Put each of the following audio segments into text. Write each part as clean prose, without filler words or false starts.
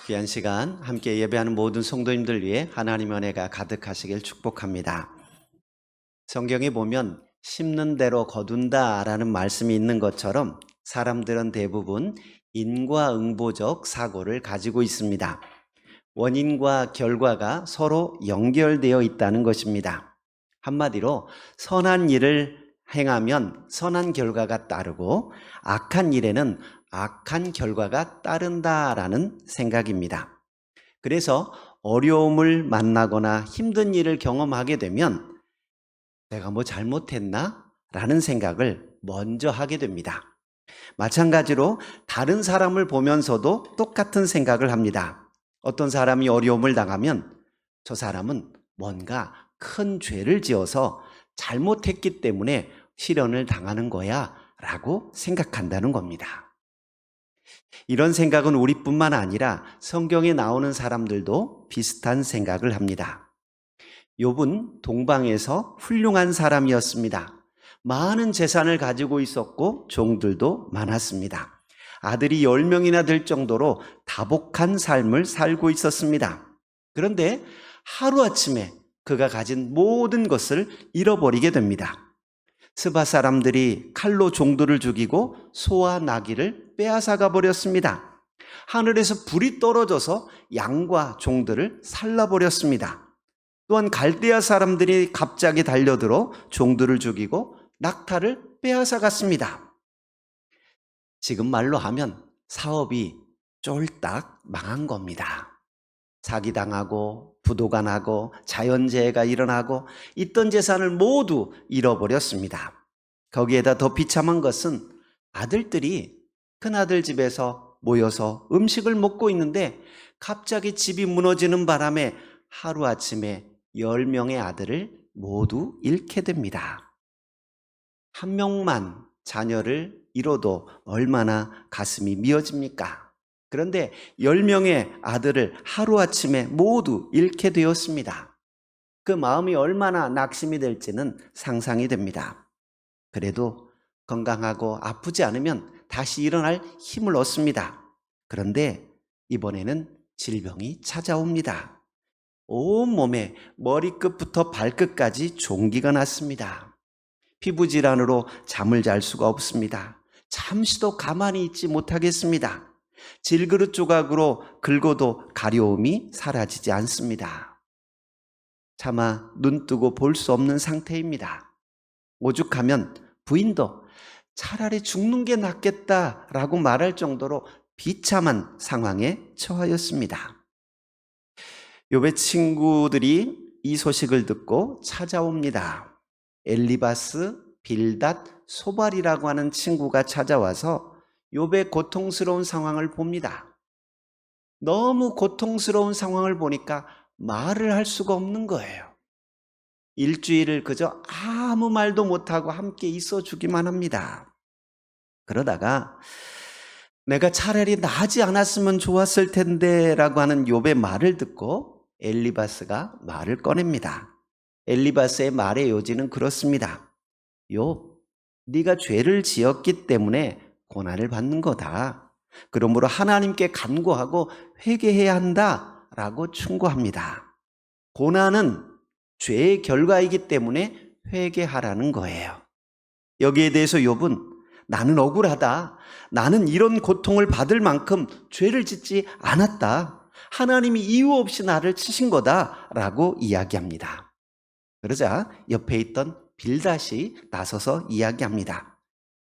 귀한 시간 함께 예배하는 모든 성도님들 위해 하나님의 은혜가 가득하시길 축복합니다. 성경에 보면 심는 대로 거둔다라는 말씀이 있는 것처럼 사람들은 대부분 인과응보적 사고를 가지고 있습니다. 원인과 결과가 서로 연결되어 있다는 것입니다. 한마디로 선한 일을 행하면 선한 결과가 따르고 악한 일에는 악한 결과가 따른다라는 생각입니다. 그래서 어려움을 만나거나 힘든 일을 경험하게 되면 내가 뭐 잘못했나? 라는 생각을 먼저 하게 됩니다. 마찬가지로 다른 사람을 보면서도 똑같은 생각을 합니다. 어떤 사람이 어려움을 당하면 저 사람은 뭔가 큰 죄를 지어서 잘못했기 때문에 시련을 당하는 거야 라고 생각한다는 겁니다. 이런 생각은 우리뿐만 아니라 성경에 나오는 사람들도 비슷한 생각을 합니다. 욥은 동방에서 훌륭한 사람이었습니다. 많은 재산을 가지고 있었고 종들도 많았습니다. 아들이 10명이나 될 정도로 다복한 삶을 살고 있었습니다. 그런데 하루아침에 그가 가진 모든 것을 잃어버리게 됩니다. 스바 사람들이 칼로 종들을 죽이고 소와 나귀를 빼앗아가 버렸습니다. 하늘에서 불이 떨어져서 양과 종들을 살라버렸습니다. 또한 갈대아 사람들이 갑자기 달려들어 종들을 죽이고 낙타를 빼앗아갔습니다. 지금 말로 하면 사업이 쫄딱 망한 겁니다. 사기당하고 부도가 나고 자연재해가 일어나고 있던 재산을 모두 잃어버렸습니다. 거기에다 더 비참한 것은 아들들이 큰아들 집에서 모여서 음식을 먹고 있는데 갑자기 집이 무너지는 바람에 하루아침에 10명의 아들을 모두 잃게 됩니다. 한 명만 자녀를 잃어도 얼마나 가슴이 미어집니까? 그런데 10명의 아들을 하루아침에 모두 잃게 되었습니다. 그 마음이 얼마나 낙심이 될지는 상상이 됩니다. 그래도 건강하고 아프지 않으면 다시 일어날 힘을 얻습니다. 그런데 이번에는 질병이 찾아옵니다. 온몸에 머리끝부터 발끝까지 종기가 났습니다. 피부질환으로 잠을 잘 수가 없습니다. 잠시도 가만히 있지 못하겠습니다. 질그릇 조각으로 긁어도 가려움이 사라지지 않습니다. 차마 눈 뜨고 볼 수 없는 상태입니다. 오죽하면 부인도 차라리 죽는 게 낫겠다라고 말할 정도로 비참한 상황에 처하였습니다. 욥의 친구들이 이 소식을 듣고 찾아옵니다. 엘리바스, 빌닷, 소발이라고 하는 친구가 찾아와서 욥의 고통스러운 상황을 봅니다. 너무 고통스러운 상황을 보니까 말을 할 수가 없는 거예요. 일주일을 그저 아무 말도 못하고 함께 있어 주기만 합니다. 그러다가 내가 차라리 나지 않았으면 좋았을 텐데 라고 하는 욥의 말을 듣고 엘리바스가 말을 꺼냅니다. 엘리바스의 말의 요지는 그렇습니다. 욥, 네가 죄를 지었기 때문에 고난을 받는 거다. 그러므로 하나님께 간구하고 회개해야 한다라고 충고합니다. 고난은 죄의 결과이기 때문에 회개하라는 거예요. 여기에 대해서 욥은 나는 억울하다. 나는 이런 고통을 받을 만큼 죄를 짓지 않았다. 하나님이 이유 없이 나를 치신 거다라고 이야기합니다. 그러자 옆에 있던 빌닷이 나서서 이야기합니다.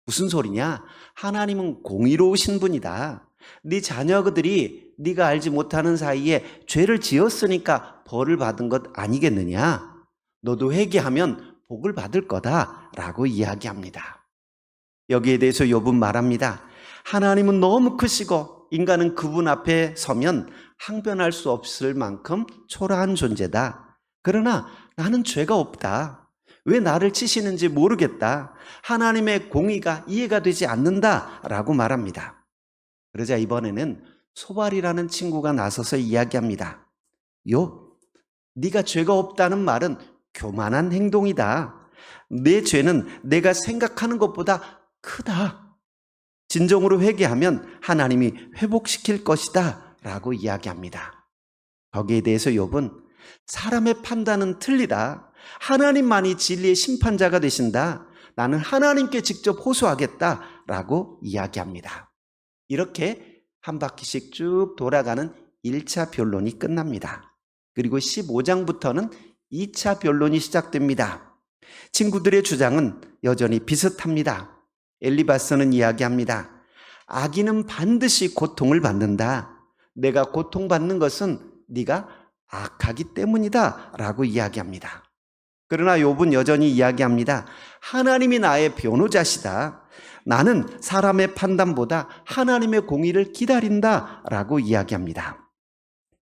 무슨 소리냐? 하나님은 공의로우신 분이다. 네 자녀들이 네가 알지 못하는 사이에 죄를 지었으니까 벌을 받은 것 아니겠느냐? 너도 회개하면 복을 받을 거다라고 이야기합니다. 여기에 대해서 욥은 말합니다. 하나님은 너무 크시고 인간은 그분 앞에 서면 항변할 수 없을 만큼 초라한 존재다. 그러나 나는 죄가 없다. 왜 나를 치시는지 모르겠다. 하나님의 공의가 이해가 되지 않는다라고 말합니다. 그러자 이번에는 소발이라는 친구가 나서서 이야기합니다. 욥, 네가 죄가 없다는 말은 교만한 행동이다. 내 죄는 내가 생각하는 것보다 크다. 진정으로 회개하면 하나님이 회복시킬 것이다 라고 이야기합니다. 거기에 대해서 욥은 사람의 판단은 틀리다. 하나님만이 진리의 심판자가 되신다. 나는 하나님께 직접 호소하겠다 라고 이야기합니다. 이렇게 한 바퀴씩 쭉 돌아가는 1차 변론이 끝납니다. 그리고 15장부터는 2차 변론이 시작됩니다. 친구들의 주장은 여전히 비슷합니다. 엘리바스는 이야기합니다. 악인은 반드시 고통을 받는다. 내가 고통받는 것은 네가 악하기 때문이다 라고 이야기합니다. 그러나 욥은 여전히 이야기합니다. 하나님이 나의 변호자시다. 나는 사람의 판단보다 하나님의 공의를 기다린다 라고 이야기합니다.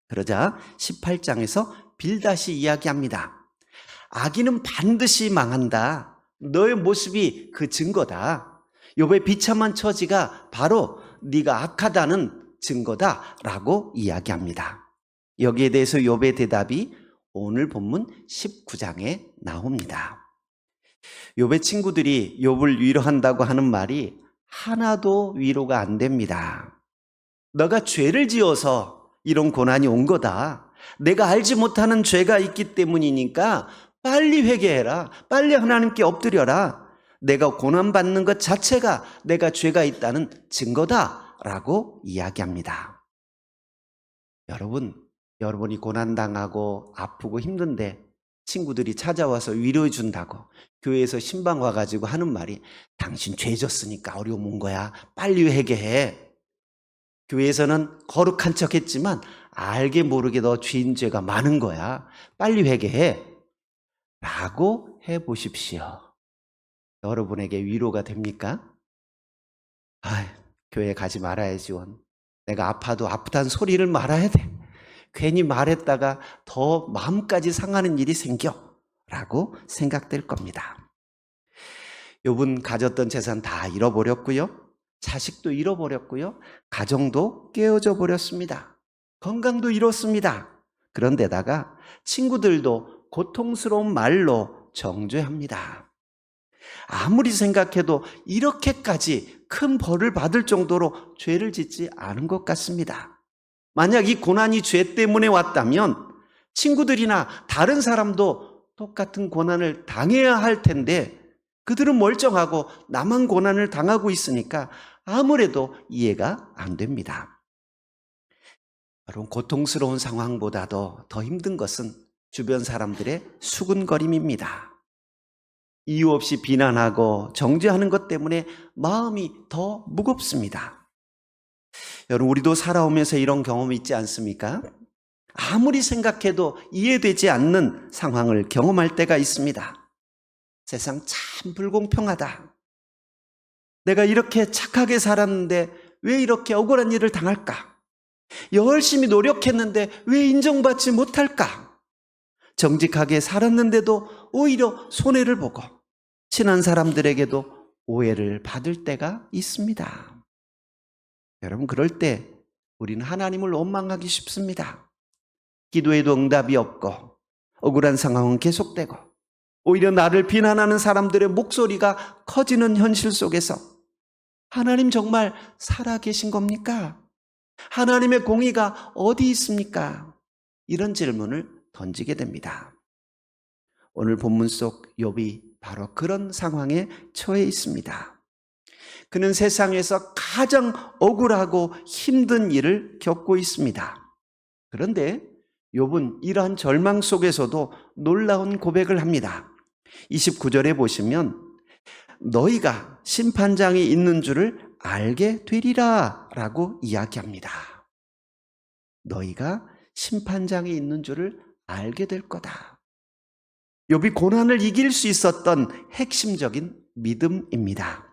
그러자 18장에서 빌닷이 이야기합니다. 악인은 반드시 망한다. 너의 모습이 그 증거다. 욥의 비참한 처지가 바로 네가 악하다는 증거다 라고 이야기합니다. 여기에 대해서 욥의 대답이 오늘 본문 19장에 나옵니다. 욥의 친구들이 욥을 위로한다고 하는 말이 하나도 위로가 안 됩니다. 너가 죄를 지어서 이런 고난이 온 거다. 내가 알지 못하는 죄가 있기 때문이니까 빨리 회개해라. 빨리 하나님께 엎드려라. 내가 고난받는 것 자체가 내가 죄가 있다는 증거다 라고 이야기합니다. 여러분이 고난당하고 아프고 힘든데 친구들이 찾아와서 위로해 준다고 교회에서 신방 와가지고 하는 말이 당신 죄 졌으니까 어려움 온 거야. 빨리 회개해. 교회에서는 거룩한 척 했지만 알게 모르게 너 죄인 죄가 많은 거야. 빨리 회개해. 라고 해보십시오. 여러분에게 위로가 됩니까? 교회 가지 말아야지 원. 내가 아파도 아프다는 소리를 말아야 돼. 괜히 말했다가 더 마음까지 상하는 일이 생겨 라고 생각될 겁니다. 욥은 가졌던 재산 다 잃어버렸고요. 자식도 잃어버렸고요. 가정도 깨어져 버렸습니다. 건강도 잃었습니다. 그런데다가 친구들도 고통스러운 말로 정죄합니다. 아무리 생각해도 이렇게까지 큰 벌을 받을 정도로 죄를 짓지 않은 것 같습니다. 만약 이 고난이 죄 때문에 왔다면 친구들이나 다른 사람도 똑같은 고난을 당해야 할 텐데 그들은 멀쩡하고 나만 고난을 당하고 있으니까 아무래도 이해가 안 됩니다. 여러분, 고통스러운 상황보다도 더 힘든 것은 주변 사람들의 수군거림입니다. 이유 없이 비난하고 정죄하는 것 때문에 마음이 더 무겁습니다. 여러분, 우리도 살아오면서 이런 경험이 있지 않습니까? 아무리 생각해도 이해되지 않는 상황을 경험할 때가 있습니다. 세상 참 불공평하다. 내가 이렇게 착하게 살았는데 왜 이렇게 억울한 일을 당할까? 열심히 노력했는데 왜 인정받지 못할까? 정직하게 살았는데도 오히려 손해를 보고 친한 사람들에게도 오해를 받을 때가 있습니다. 여러분, 그럴 때 우리는 하나님을 원망하기 쉽습니다. 기도에도 응답이 없고 억울한 상황은 계속되고 오히려 나를 비난하는 사람들의 목소리가 커지는 현실 속에서 하나님 정말 살아계신 겁니까? 하나님의 공의가 어디 있습니까? 이런 질문을 던지게 됩니다. 오늘 본문 속 욥이 바로 그런 상황에 처해 있습니다. 그는 세상에서 가장 억울하고 힘든 일을 겪고 있습니다. 그런데 욥은 이러한 절망 속에서도 놀라운 고백을 합니다. 29절에 보시면 너희가 심판장이 있는 줄을 알게 되리라 라고 이야기합니다. 너희가 심판장이 있는 줄을 알게 될 거다. 욥이 고난을 이길 수 있었던 핵심적인 믿음입니다.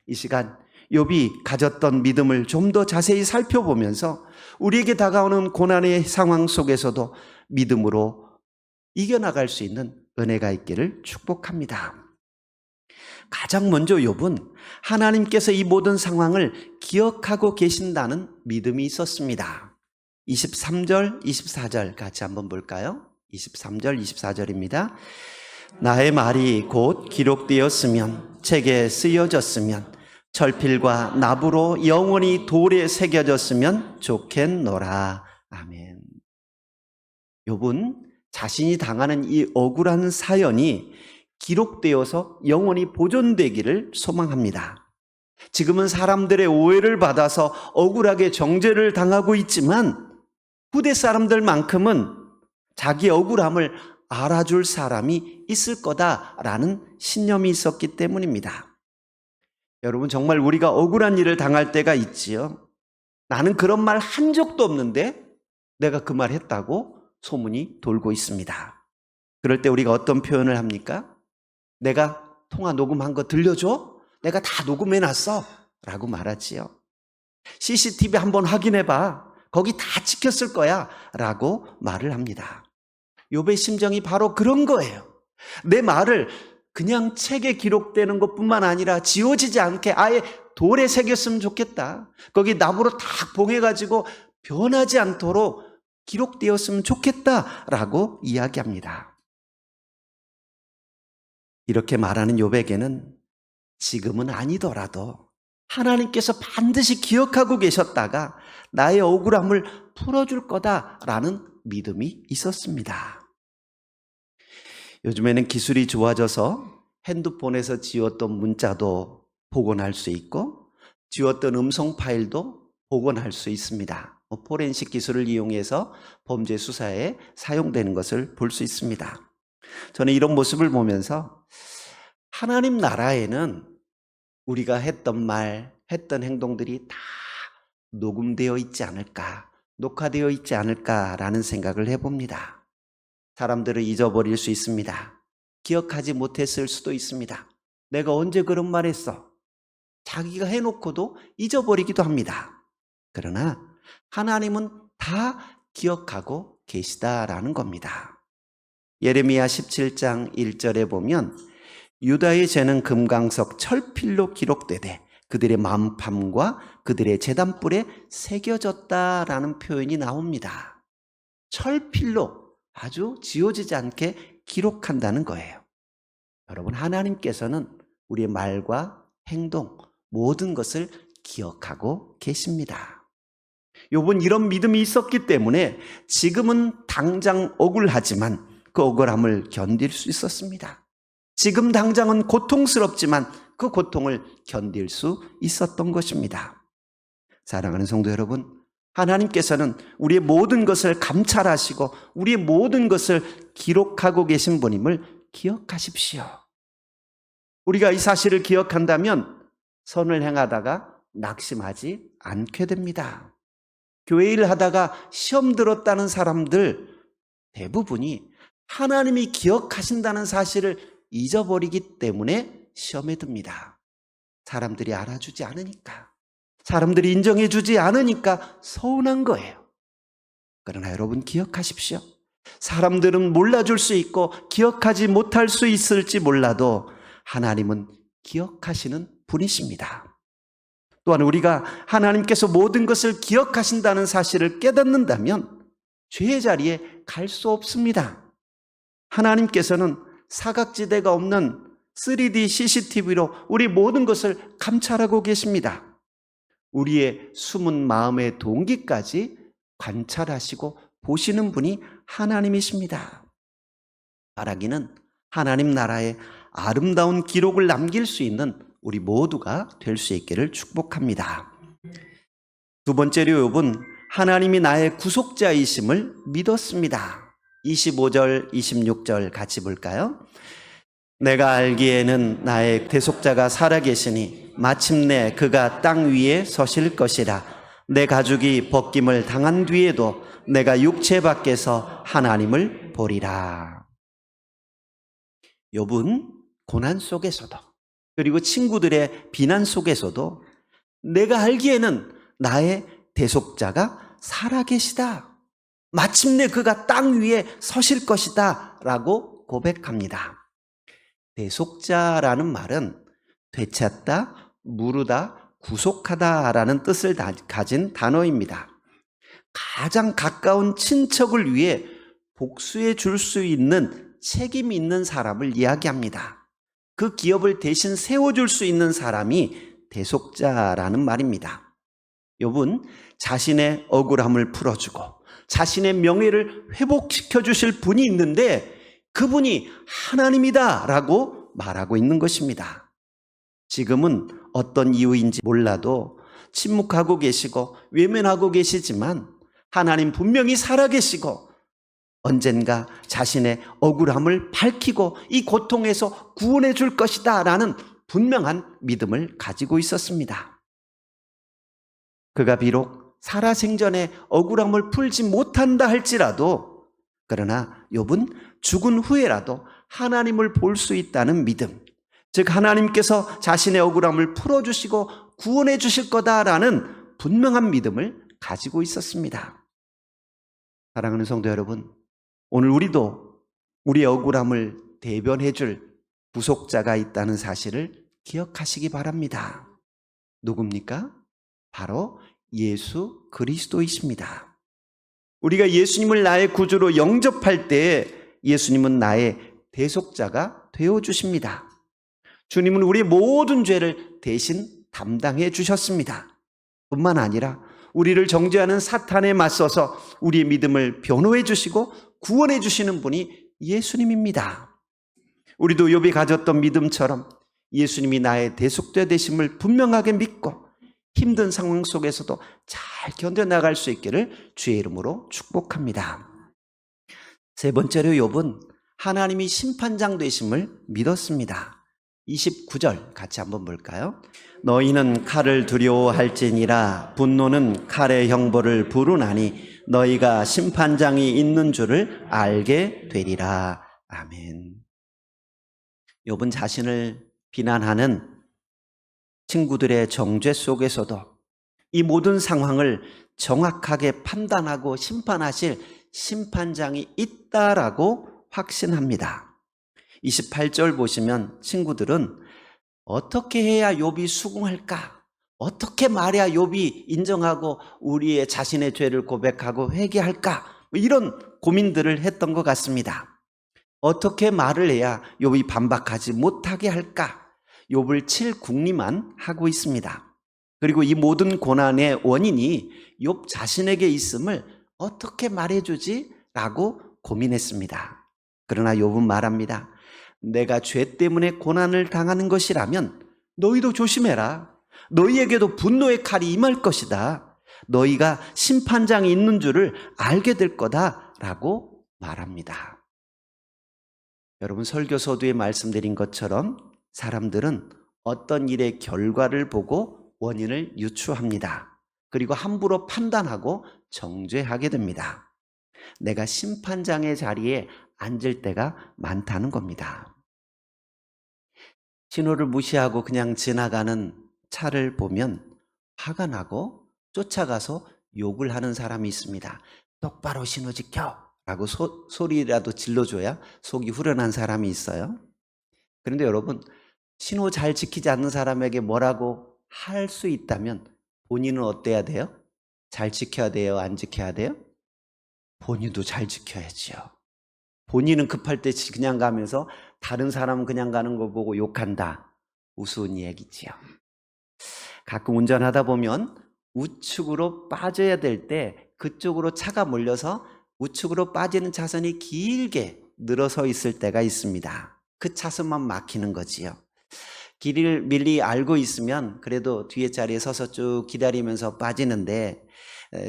이 시간 욥이 가졌던 믿음을 좀 더 자세히 살펴보면서 우리에게 다가오는 고난의 상황 속에서도 믿음으로 이겨나갈 수 있는 은혜가 있기를 축복합니다. 가장 먼저 욥은 하나님께서 이 모든 상황을 기억하고 계신다는 믿음이 있었습니다. 23절, 24절 같이 한번 볼까요? 23절, 24절입니다. 나의 말이 곧 기록되었으면 책에 쓰여졌으면 철필과 나부로 영원히 돌에 새겨졌으면 좋겠노라. 아멘. 욥은 자신이 당하는 이 억울한 사연이 기록되어서 영원히 보존되기를 소망합니다. 지금은 사람들의 오해를 받아서 억울하게 정죄를 당하고 있지만 후대 사람들만큼은 자기 억울함을 알아줄 사람이 있을 거다라는 신념이 있었기 때문입니다. 여러분, 정말 우리가 억울한 일을 당할 때가 있지요. 나는 그런 말 한 적도 없는데 내가 그 말 했다고 소문이 돌고 있습니다. 그럴 때 우리가 어떤 표현을 합니까? 내가 통화 녹음한 거 들려줘? 내가 다 녹음해놨어 라고 말하지요. CCTV 한번 확인해봐. 거기 다 찍혔을 거야 라고 말을 합니다. 욥의 심정이 바로 그런 거예요. 내 말을 그냥 책에 기록되는 것뿐만 아니라 지워지지 않게 아예 돌에 새겼으면 좋겠다. 거기 나무로 탁 봉해가지고 변하지 않도록 기록되었으면 좋겠다라고 이야기합니다. 이렇게 말하는 욥에게는 지금은 아니더라도 하나님께서 반드시 기억하고 계셨다가 나의 억울함을 풀어줄 거다라는 믿음이 있었습니다. 요즘에는 기술이 좋아져서 핸드폰에서 지웠던 문자도 복원할 수 있고 지웠던 음성 파일도 복원할 수 있습니다. 포렌식 기술을 이용해서 범죄 수사에 사용되는 것을 볼 수 있습니다. 저는 이런 모습을 보면서 하나님 나라에는 우리가 했던 말, 했던 행동들이 다 녹음되어 있지 않을까, 녹화되어 있지 않을까라는 생각을 해봅니다. 사람들을 잊어버릴 수 있습니다. 기억하지 못했을 수도 있습니다. 내가 언제 그런 말 했어? 자기가 해놓고도 잊어버리기도 합니다. 그러나 하나님은 다 기억하고 계시다라는 겁니다. 예레미야 17장 1절에 보면 유다의 죄는 금강석 철필로 기록되되 그들의 만팜과 그들의 제단뿔에 새겨졌다라는 표현이 나옵니다. 철필로 아주 지워지지 않게 기록한다는 거예요. 여러분, 하나님께서는 우리의 말과 행동, 모든 것을 기억하고 계십니다. 욥은 이런 믿음이 있었기 때문에 지금은 당장 억울하지만 그 억울함을 견딜 수 있었습니다. 지금 당장은 고통스럽지만 그 고통을 견딜 수 있었던 것입니다. 사랑하는 성도 여러분, 하나님께서는 우리의 모든 것을 감찰하시고 우리의 모든 것을 기록하고 계신 분임을 기억하십시오. 우리가 이 사실을 기억한다면 선을 행하다가 낙심하지 않게 됩니다. 교회 일 하다가 시험 들었다는 사람들 대부분이 하나님이 기억하신다는 사실을 잊어버리기 때문에 시험에 듭니다. 사람들이 알아주지 않으니까, 사람들이 인정해주지 않으니까 서운한 거예요. 그러나 여러분 기억하십시오. 사람들은 몰라줄 수 있고 기억하지 못할 수 있을지 몰라도 하나님은 기억하시는 분이십니다. 또한 우리가 하나님께서 모든 것을 기억하신다는 사실을 깨닫는다면 죄의 자리에 갈 수 없습니다. 하나님께서는 사각지대가 없는 3D CCTV로 우리 모든 것을 감찰하고 계십니다. 우리의 숨은 마음의 동기까지 관찰하시고 보시는 분이 하나님이십니다. 바라기는 하나님 나라의 아름다운 기록을 남길 수 있는 우리 모두가 될 수 있기를 축복합니다. 두 번째로 욥은 하나님이 나의 구속자이심을 믿었습니다. 25절, 26절 같이 볼까요? 내가 알기에는 나의 대속자가 살아계시니 마침내 그가 땅 위에 서실 것이라. 내 가죽이 벗김을 당한 뒤에도 내가 육체 밖에서 하나님을 보리라. 욥은 고난 속에서도 그리고 친구들의 비난 속에서도 내가 알기에는 나의 대속자가 살아계시다. 마침내 그가 땅 위에 서실 것이다 라고 고백합니다. 대속자라는 말은 되찾다, 물으다, 구속하다라는 뜻을 가진 단어입니다. 가장 가까운 친척을 위해 복수해 줄 수 있는 책임이 있는 사람을 이야기합니다. 그 기업을 대신 세워줄 수 있는 사람이 대속자라는 말입니다. 욥은 자신의 억울함을 풀어주고 자신의 명예를 회복시켜 주실 분이 있는데 그분이 하나님이다라고 말하고 있는 것입니다. 지금은 어떤 이유인지 몰라도 침묵하고 계시고 외면하고 계시지만 하나님 분명히 살아계시고 언젠가 자신의 억울함을 밝히고 이 고통에서 구원해 줄 것이다 라는 분명한 믿음을 가지고 있었습니다. 그가 비록 살아생전에 억울함을 풀지 못한다 할지라도 그러나 욥은 죽은 후에라도 하나님을 볼 수 있다는 믿음, 즉 하나님께서 자신의 억울함을 풀어주시고 구원해 주실 거다라는 분명한 믿음을 가지고 있었습니다. 사랑하는 성도 여러분, 오늘 우리도 우리의 억울함을 대변해 줄 구속자가 있다는 사실을 기억하시기 바랍니다. 누굽니까? 바로 예수 그리스도이십니다. 우리가 예수님을 나의 구주로 영접할 때 예수님은 나의 대속자가 되어주십니다. 주님은 우리의 모든 죄를 대신 담당해 주셨습니다. 뿐만 아니라 우리를 정죄하는 사탄에 맞서서 우리의 믿음을 변호해 주시고 구원해 주시는 분이 예수님입니다. 우리도 욥이 가졌던 믿음처럼 예수님이 나의 대속자 되심을 분명하게 믿고 힘든 상황 속에서도 잘 견뎌나갈 수 있기를 주의 이름으로 축복합니다. 세 번째로 욥은 하나님이 심판장 되심을 믿었습니다. 29절 같이 한번 볼까요? 너희는 칼을 두려워할지니라 분노는 칼의 형벌을 부르나니 너희가 심판장이 있는 줄을 알게 되리라. 아멘. 욥은 자신을 비난하는 친구들의 정죄 속에서도 이 모든 상황을 정확하게 판단하고 심판하실 심판장이 있다라고 확신합니다. 28절 보시면 친구들은 어떻게 해야 욥이 수긍할까? 어떻게 말해야 욥이 인정하고 우리의 자신의 죄를 고백하고 회개할까? 이런 고민들을 했던 것 같습니다. 어떻게 말을 해야 욥이 반박하지 못하게 할까? 욥을 칠 궁리만 하고 있습니다. 그리고 이 모든 고난의 원인이 욥 자신에게 있음을 어떻게 말해주지? 라고 고민했습니다. 그러나 욥은 말합니다. 내가 죄 때문에 고난을 당하는 것이라면 너희도 조심해라. 너희에게도 분노의 칼이 임할 것이다. 너희가 심판장이 있는 줄을 알게 될 거다 라고 말합니다. 여러분, 설교 서두에 말씀드린 것처럼 사람들은 어떤 일의 결과를 보고 원인을 유추합니다. 그리고 함부로 판단하고 정죄하게 됩니다. 내가 심판장의 자리에 앉을 때가 많다는 겁니다. 신호를 무시하고 그냥 지나가는 차를 보면 화가 나고 쫓아가서 욕을 하는 사람이 있습니다. 똑바로 신호 지켜! 라고 소리라도 질러줘야 속이 후련한 사람이 있어요. 그런데 여러분, 신호 잘 지키지 않는 사람에게 뭐라고 할 수 있다면 본인은 어때야 돼요? 잘 지켜야 돼요? 안 지켜야 돼요? 본인도 잘 지켜야지요. 본인은 급할 때 그냥 가면서 다른 사람은 그냥 가는 거 보고 욕한다. 우스운 얘기지요. 가끔 운전하다 보면 우측으로 빠져야 될 때 그쪽으로 차가 몰려서 우측으로 빠지는 차선이 길게 늘어서 있을 때가 있습니다. 그 차선만 막히는 거지요. 길을 미리 알고 있으면 그래도 뒤에 자리에 서서 쭉 기다리면서 빠지는데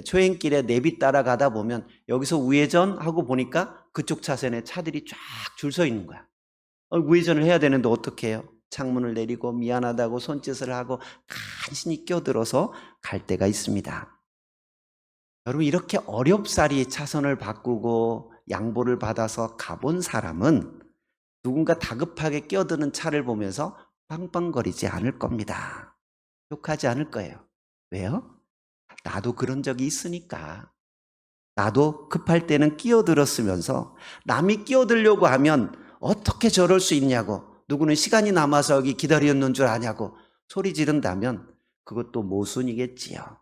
초행길에 내비 따라가다 보면 여기서 우회전하고 보니까 그쪽 차선에 차들이 쫙 줄 서 있는 거야. 우회전을 해야 되는데 어떻게 해요? 창문을 내리고 미안하다고 손짓을 하고 간신히 껴들어서 갈 때가 있습니다. 여러분, 이렇게 어렵사리 차선을 바꾸고 양보를 받아서 가본 사람은 누군가 다급하게 끼어드는 차를 보면서 빵빵거리지 않을 겁니다. 욕하지 않을 거예요. 왜요? 나도 그런 적이 있으니까. 나도 급할 때는 끼어들었으면서 남이 끼어들려고 하면 어떻게 저럴 수 있냐고, 누구는 시간이 남아서 여기 기다렸는 줄 아냐고 소리 지른다면 그것도 모순이겠지요.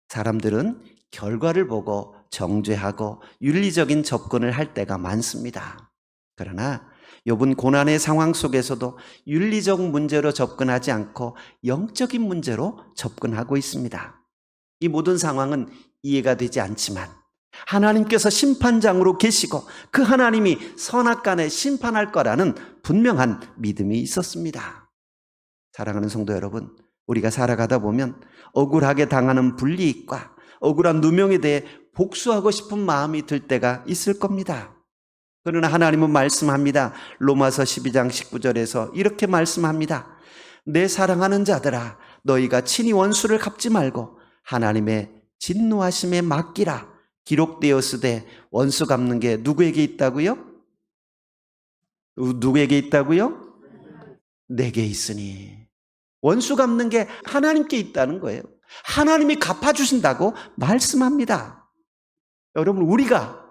사람들은 결과를 보고 정죄하고 윤리적인 접근을 할 때가 많습니다. 그러나 욥은 고난의 상황 속에서도 윤리적 문제로 접근하지 않고 영적인 문제로 접근하고 있습니다. 이 모든 상황은 이해가 되지 않지만 하나님께서 심판장으로 계시고 그 하나님이 선악간에 심판할 거라는 분명한 믿음이 있었습니다. 사랑하는 성도 여러분, 우리가 살아가다 보면 억울하게 당하는 불이익과 억울한 누명에 대해 복수하고 싶은 마음이 들 때가 있을 겁니다. 그러나 하나님은 말씀합니다. 로마서 12장 19절에서 이렇게 말씀합니다. 내 사랑하는 자들아, 너희가 친히 원수를 갚지 말고 하나님의 진노하심에 맡기라. 기록되었으되 원수 갚는 게 누구에게 있다고요? 누구에게 있다고요? 내게 있으니. 원수 갚는 게 하나님께 있다는 거예요. 하나님이 갚아주신다고 말씀합니다. 여러분, 우리가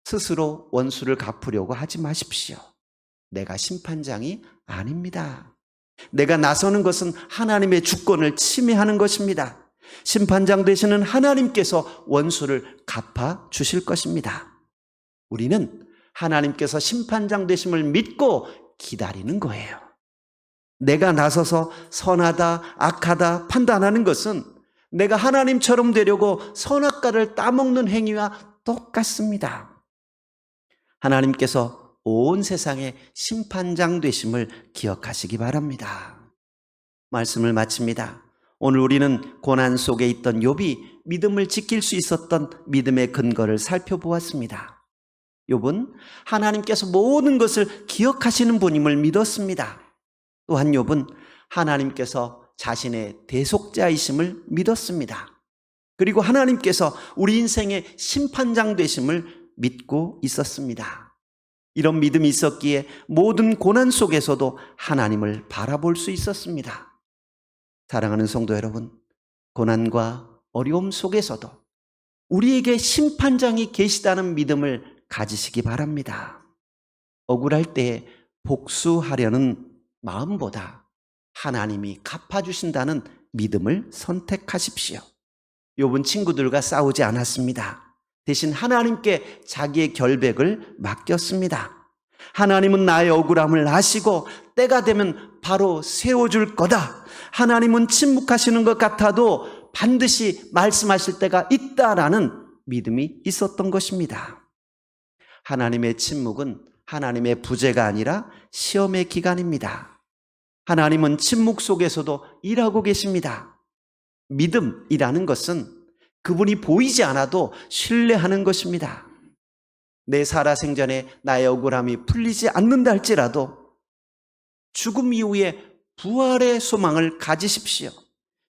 스스로 원수를 갚으려고 하지 마십시오. 내가 심판장이 아닙니다. 내가 나서는 것은 하나님의 주권을 침해하는 것입니다. 심판장 되시는 하나님께서 원수를 갚아 주실 것입니다. 우리는 하나님께서 심판장 되심을 믿고 기다리는 거예요. 내가 나서서 선하다, 악하다 판단하는 것은 내가 하나님처럼 되려고 선악과를 따먹는 행위와 똑같습니다. 하나님께서 온 세상의 심판장 되심을 기억하시기 바랍니다. 말씀을 마칩니다. 오늘 우리는 고난 속에 있던 욥이 믿음을 지킬 수 있었던 믿음의 근거를 살펴보았습니다. 욥은 하나님께서 모든 것을 기억하시는 분임을 믿었습니다. 또한 욥은 하나님께서 자신의 대속자이심을 믿었습니다. 그리고 하나님께서 우리 인생의 심판장 되심을 믿고 있었습니다. 이런 믿음이 있었기에 모든 고난 속에서도 하나님을 바라볼 수 있었습니다. 사랑하는 성도 여러분, 고난과 어려움 속에서도 우리에게 심판장이 계시다는 믿음을 가지시기 바랍니다. 억울할 때 복수하려는 마음보다 하나님이 갚아주신다는 믿음을 선택하십시오. 욥은 친구들과 싸우지 않았습니다. 대신 하나님께 자기의 결백을 맡겼습니다. 하나님은 나의 억울함을 아시고 때가 되면 바로 세워줄 거다. 하나님은 침묵하시는 것 같아도 반드시 말씀하실 때가 있다라는 믿음이 있었던 것입니다. 하나님의 침묵은 하나님의 부재가 아니라 시험의 기간입니다. 하나님은 침묵 속에서도 일하고 계십니다. 믿음이라는 것은 그분이 보이지 않아도 신뢰하는 것입니다. 내 살아생전에 나의 억울함이 풀리지 않는다 할지라도 죽음 이후에 부활의 소망을 가지십시오.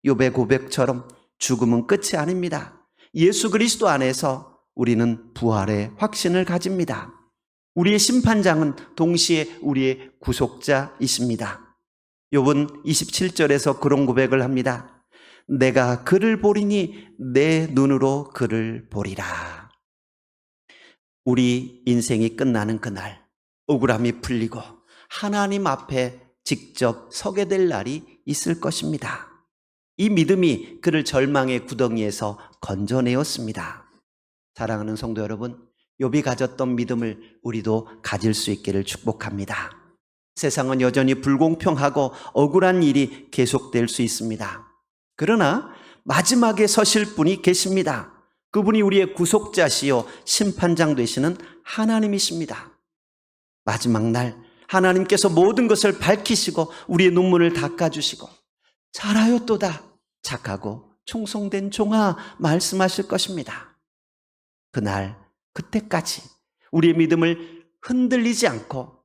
욥의 고백처럼 죽음은 끝이 아닙니다. 예수 그리스도 안에서 우리는 부활의 확신을 가집니다. 우리의 심판장은 동시에 우리의 구속자이십니다. 욥은 27절에서 그런 고백을 합니다. 내가 그를 보리니 내 눈으로 그를 보리라. 우리 인생이 끝나는 그날 억울함이 풀리고 하나님 앞에 직접 서게 될 날이 있을 것입니다. 이 믿음이 그를 절망의 구덩이에서 건져내었습니다. 사랑하는 성도 여러분, 욥이 가졌던 믿음을 우리도 가질 수 있기를 축복합니다. 세상은 여전히 불공평하고 억울한 일이 계속될 수 있습니다. 그러나 마지막에 서실 분이 계십니다. 그분이 우리의 구속자시요 심판장 되시는 하나님이십니다. 마지막 날 하나님께서 모든 것을 밝히시고 우리의 눈물을 닦아주시고 잘하였도다 착하고 충성된 종아 말씀하실 것입니다. 그날 그때까지 우리의 믿음을 흔들리지 않고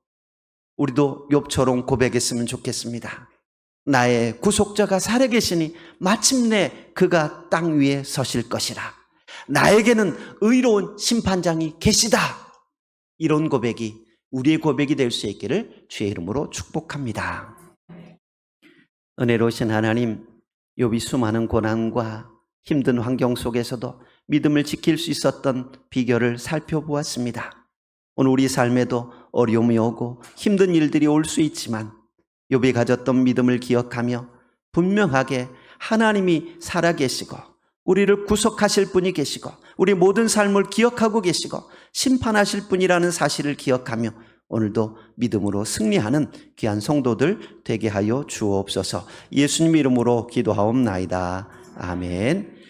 우리도 욥처럼 고백했으면 좋겠습니다. 나의 구속자가 살아계시니 마침내 그가 땅 위에 서실 것이라. 나에게는 의로운 심판장이 계시다. 이런 고백이 우리의 고백이 될 수 있기를 주의 이름으로 축복합니다. 은혜로우신 하나님, 욥이 수많은 고난과 힘든 환경 속에서도 믿음을 지킬 수 있었던 비결을 살펴보았습니다. 오늘 우리 삶에도 어려움이 오고 힘든 일들이 올 수 있지만 욥이 가졌던 믿음을 기억하며 분명하게 하나님이 살아계시고 우리를 구속하실 분이 계시고 우리 모든 삶을 기억하고 계시고 심판하실 분이라는 사실을 기억하며 오늘도 믿음으로 승리하는 귀한 성도들 되게 하여 주옵소서. 예수님 이름으로 기도하옵나이다. 아멘.